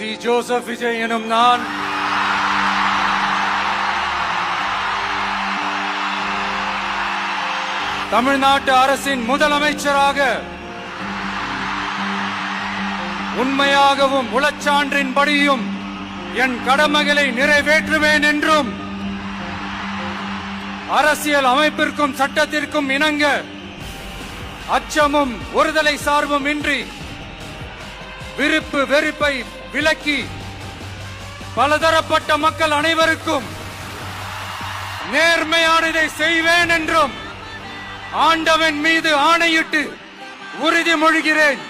C. Joseph Vijay எனும் நான் தமிழ்நாட்டு அரசின் முதலமைச்சராக உண்மையாகவும் உளச்சான்றின்படியும் என் கடமைகளை நிறைவேற்றுவேன் என்றும் அரசியல் அமைப்பிற்கும் சட்டத்திற்கும் இணங்க அச்சமும் ஒருதலை சார்பும் இன்றி விருப்பு வெறுப்பை விலக்கி பலதரப்பட்ட மக்கள் அனைவருக்கும் நேர்மையானதை செய்வேன் என்றும் ஆண்டவன் மீது ஆணையிட்டு உறுதிமொழிகிறேன்.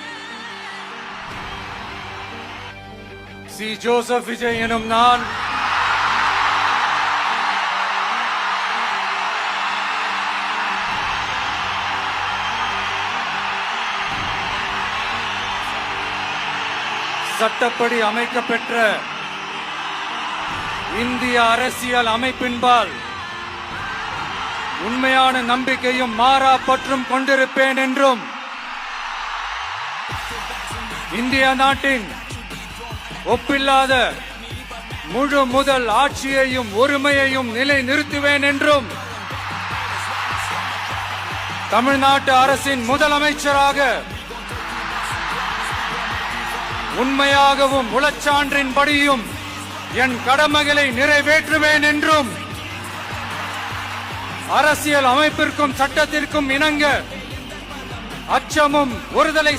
சி. ஜோசப் விஜய் எனும் நான் சட்டப்படி அமைக்கப்பெற்ற இந்திய அரசியல் அமைப்பின்பால் உண்மையான நம்பிக்கையும் மாறா பற்றும் கொண்டிருப்பேன் என்றும் இந்திய நாட்டின் ஒப்பில்லாத முழு முதல் ஆட்சியையும் ஒருமையையும் நிலை நிறுத்துவேன் என்றும் தமிழ்நாட்டு அரசின் முதலமைச்சராக உண்மையாகவும் உளச்சான்றின்படியும் என் கடமைகளை நிறைவேற்றுவேன் என்றும் அரசியல் அமைப்பிற்கும் சட்டத்திற்கும் இணங்க அச்சமும் ஒருதலை